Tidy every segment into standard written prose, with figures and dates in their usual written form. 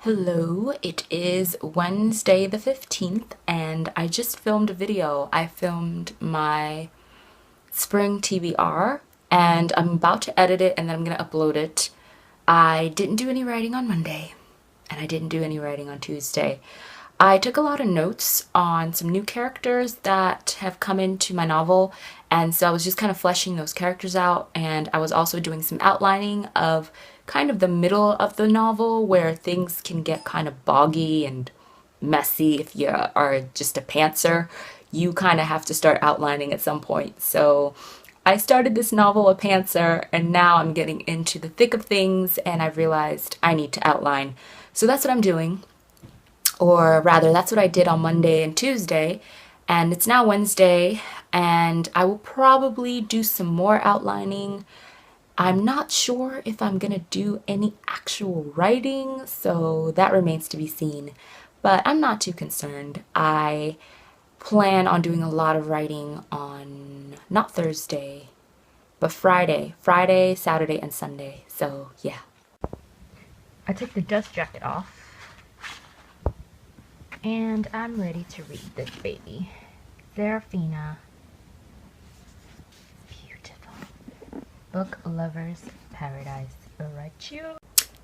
Hello, it is Wednesday the 15th and I just filmed a video. I filmed my spring TBR and I'm about to edit it and then I'm going to upload it. I didn't do any writing on Monday and I didn't do any writing on Tuesday. I took a lot of notes on some new characters that have come into my novel, and so I was just kind of fleshing those characters out, and I was also doing some outlining of kind of the middle of the novel where things can get kind of boggy and messy. If you are just a pantser, you kind of have to start outlining at some point. So I started this novel a pantser, and now I'm getting into the thick of things and I've realized I need to outline. So that's what I'm doing. Or rather, that's what I did on Monday and Tuesday, and it's now Wednesday, and I will probably do some more outlining. I'm not sure if I'm gonna do any actual writing, so that remains to be seen, but I'm not too concerned. I plan on doing a lot of writing on not Thursday, but Friday, Saturday, and Sunday, so yeah. I took the dust jacket off. And I'm ready to read this baby. Serafina. Beautiful. Book Lovers Paradise. Alright, you.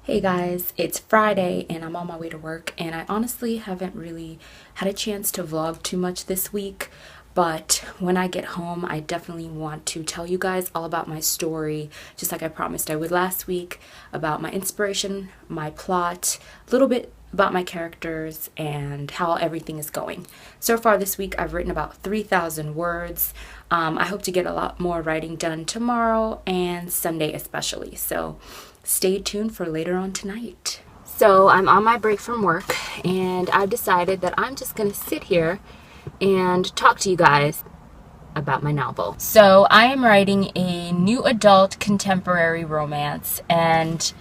Hey guys, it's Friday and I'm on my way to work, and I honestly haven't really had a chance to vlog too much this week, but when I get home I definitely want to tell you guys all about my story, just like I promised I would last week, about my inspiration, my plot, a little bit about my characters, and how everything is going. So far this week I've written about 3,000 words. I hope to get a lot more writing done tomorrow and Sunday especially, so stay tuned for later on tonight. So I'm on my break from work and I've decided that I'm just gonna sit here and talk to you guys about my novel. So I am writing a new adult contemporary romance, and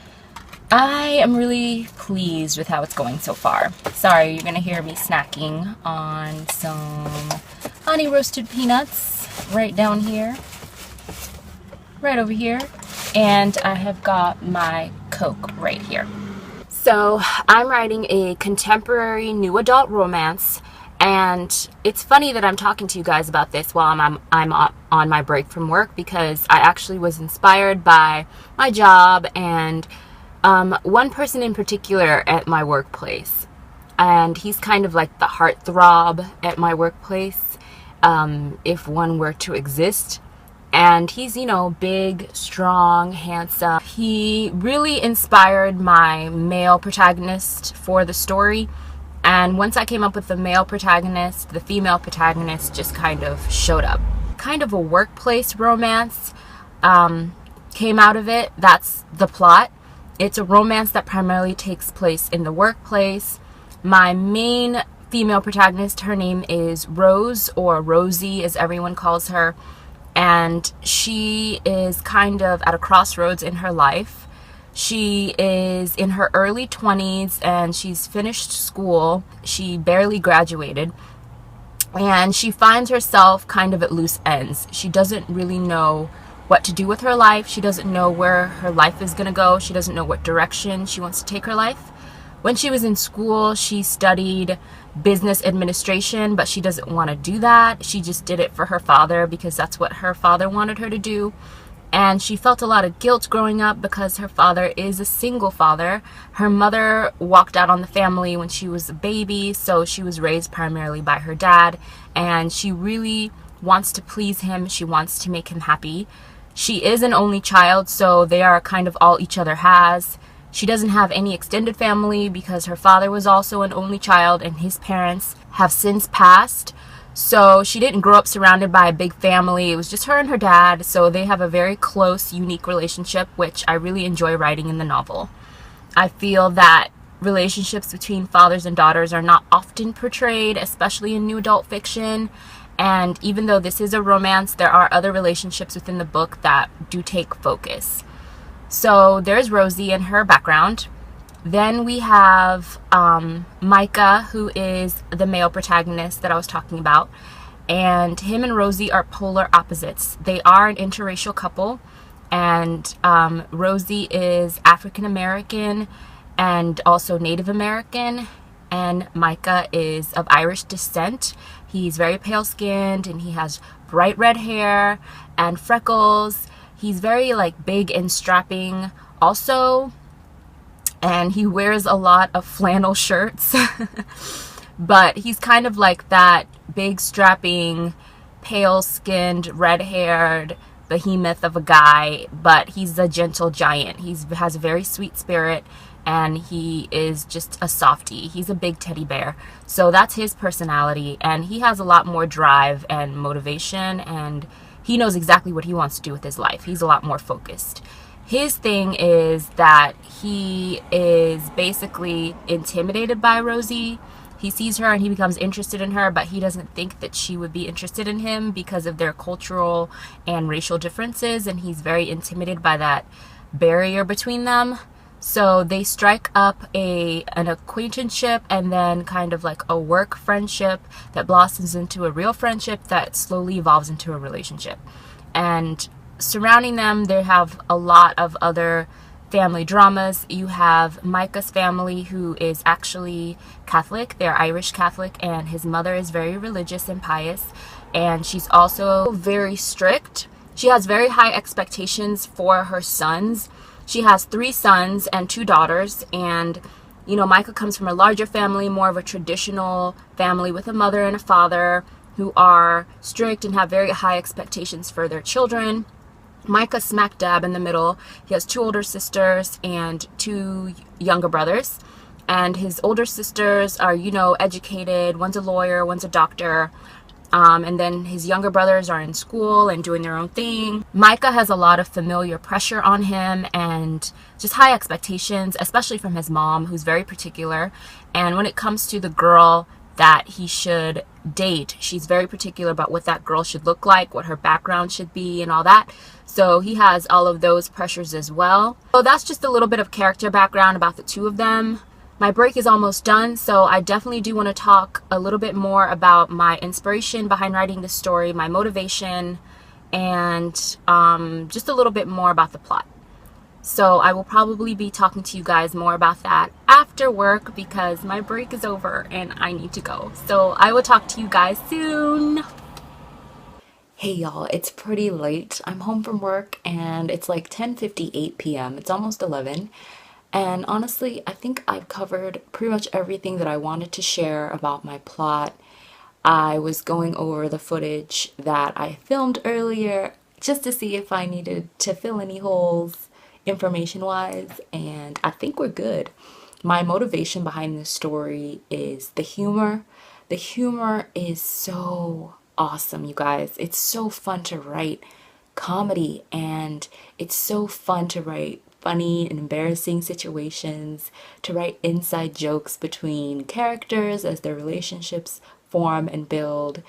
I am really pleased with how it's going so far. Sorry, you're gonna hear me snacking on some honey roasted peanuts right down here, right over here, and I have got my Coke right here. So I'm writing a contemporary new adult romance, and it's funny that I'm talking to you guys about this while I'm on my break from work, because I actually was inspired by my job and one person in particular at my workplace, and he's kind of like the heartthrob at my workplace, if one were to exist. And he's, you know, big, strong, handsome. He really inspired my male protagonist for the story, and once I came up with the male protagonist, the female protagonist just kind of showed up. Kind of a workplace romance came out of it. That's the plot. It's a romance that primarily takes place in the workplace. My main female protagonist, her name is Rose, or Rosie as everyone calls her, and she is kind of at a crossroads in her life. She is in her early 20s and she's finished school. She barely graduated, and she finds herself kind of at loose ends. She doesn't really know what to do with her life. She doesn't know where her life is going to go. She doesn't know what direction she wants to take her life. When she was in school, she studied business administration, but she doesn't want to do that. She just did it for her father because that's what her father wanted her to do. And she felt a lot of guilt growing up because her father is a single father. Her mother walked out on the family when she was a baby, so she was raised primarily by her dad, and she really wants to please him. She wants to make him happy. She is an only child, so they are kind of all each other has. She doesn't have any extended family because her father was also an only child and his parents have since passed. So she didn't grow up surrounded by a big family. It was just her and her dad, so they have a very close, unique relationship, which I really enjoy writing in the novel. I feel that relationships between fathers and daughters are not often portrayed, especially in new adult fiction. And even though this is a romance, there are other relationships within the book that do take focus. So there's Rosie and her background. Then we have Micah, who is the male protagonist that I was talking about. And him and Rosie are polar opposites. They are an interracial couple. And Rosie is African American and also Native American. And Micah is of Irish descent. He's very pale skinned and he has bright red hair and freckles. He's very like big and strapping also, and he wears a lot of flannel shirts. But he's kind of like that big strapping, pale skinned, red haired behemoth of a guy, but he's a gentle giant. He has a very sweet spirit, and he is just a softie. He's a big teddy bear. So that's his personality, and he has a lot more drive and motivation, and he knows exactly what he wants to do with his life. He's a lot more focused. His thing is that he is basically intimidated by Rosie. He sees her and he becomes interested in her, but he doesn't think that she would be interested in him because of their cultural and racial differences, and he's very intimidated by that barrier between them. So they strike up an acquaintanceship and then kind of like a work friendship that blossoms into a real friendship that slowly evolves into a relationship. And surrounding them, they have a lot of other family dramas. You have Micah's family, who is actually Catholic. They're Irish Catholic, and his mother is very religious and pious, and she's also very strict. She has very high expectations for her sons. She has 3 sons and 2 daughters, and you know, Micah comes from a larger family, more of a traditional family with a mother and a father who are strict and have very high expectations for their children. Micah's smack dab in the middle. He has 2 older sisters and 2 younger brothers. And his older sisters are, you know, educated. One's a lawyer, one's a doctor. And then his younger brothers are in school and doing their own thing. Micah has a lot of familiar pressure on him and just high expectations, especially from his mom, who's very particular. And when it comes to the girl that he should date, she's very particular about what that girl should look like, what her background should be, and all that. So he has all of those pressures as well. So that's just a little bit of character background about the 2 of them. My break is almost done, so I definitely do want to talk a little bit more about my inspiration behind writing this story, my motivation, and just a little bit more about the plot. So I will probably be talking to you guys more about that after work because my break is over and I need to go. So I will talk to you guys soon. Hey y'all, it's pretty late. I'm home from work and it's like 10:58 p.m. It's almost 11. And honestly, I think I've covered pretty much everything that I wanted to share about my plot. I was going over the footage that I filmed earlier just to see if I needed to fill any holes information-wise, and I think we're good. My motivation behind this story is the humor. The humor is so awesome, you guys. It's so fun to write comedy, and it's so fun to write funny and embarrassing situations, to write inside jokes between characters as their relationships form and build,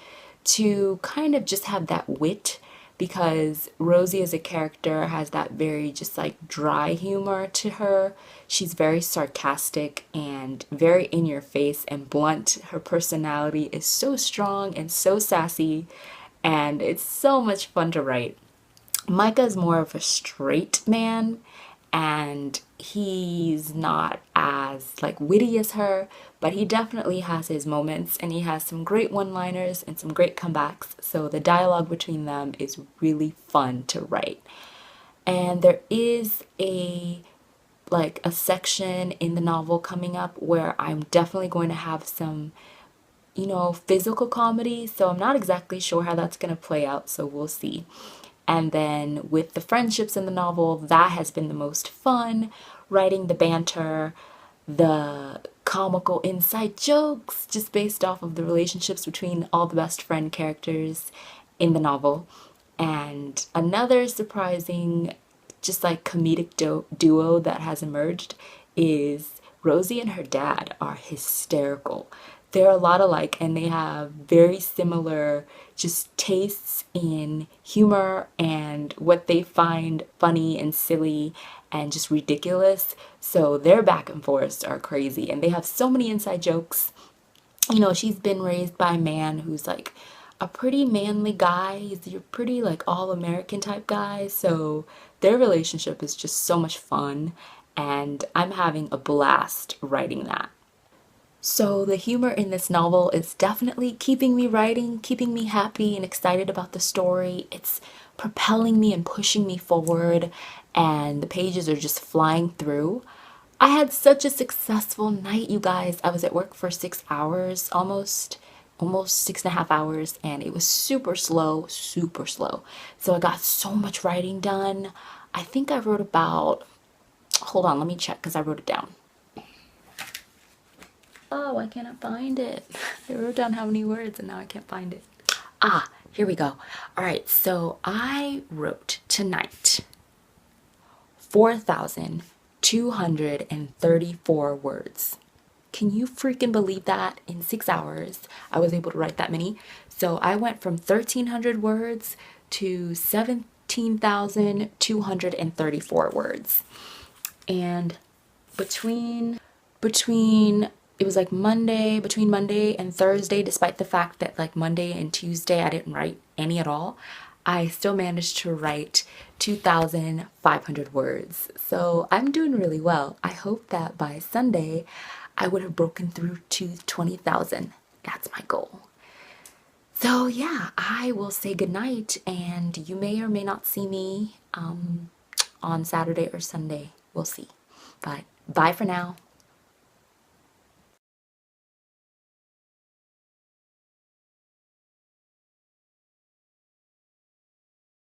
to kind of just have that wit, because Rosie as a character has that very just like dry humor to her. She's very sarcastic and very in your face and blunt. Her personality is so strong and so sassy, and it's so much fun to write. Micah is more of a straight man, and he's not as like witty as her, but he definitely has his moments and he has some great one-liners and some great comebacks. So the dialogue between them is really fun to write. And there is a section in the novel coming up where I'm definitely going to have some, you know, physical comedy. So I'm not exactly sure how that's going to play out, so we'll see. And then with the friendships in the novel, that has been the most fun. Writing the banter, the comical inside jokes, just based off of the relationships between all the best friend characters in the novel. And another surprising, just like comedic duo that has emerged is Rosie and her dad are hysterical. They're a lot alike and they have very similar just tastes in humor and what they find funny and silly and just ridiculous. So their back and forths are crazy and they have so many inside jokes. You know, she's been raised by a man who's like a pretty manly guy. He's a pretty like all American type guy. So their relationship is just so much fun. and I'm having a blast writing that. So, the humor in this novel is definitely keeping me writing, keeping me happy and excited about the story. It's propelling me and pushing me forward, and the pages are just flying through. I had such a successful night, you guys. I was at work for 6 hours, almost 6.5 hours, and it was super slow, super slow. So, I got so much writing done. I think I wrote about, hold on, let me check because I wrote it down. Oh, I cannot find it. I wrote down how many words and now I can't find it. Ah, here we go. All right, so I wrote tonight 4,234 words. Can you freaking believe that? In 6 hours, I was able to write that many. So I went from 1,300 words to 17,234 words. And between it was like between Monday and Thursday, despite the fact that like Monday and Tuesday I didn't write any at all, I still managed to write 2,500 words. So I'm doing really well. I hope that by Sunday I would have broken through to 20,000. That's my goal. So yeah, I will say goodnight, and you may or may not see me on Saturday or Sunday. We'll see. But bye for now.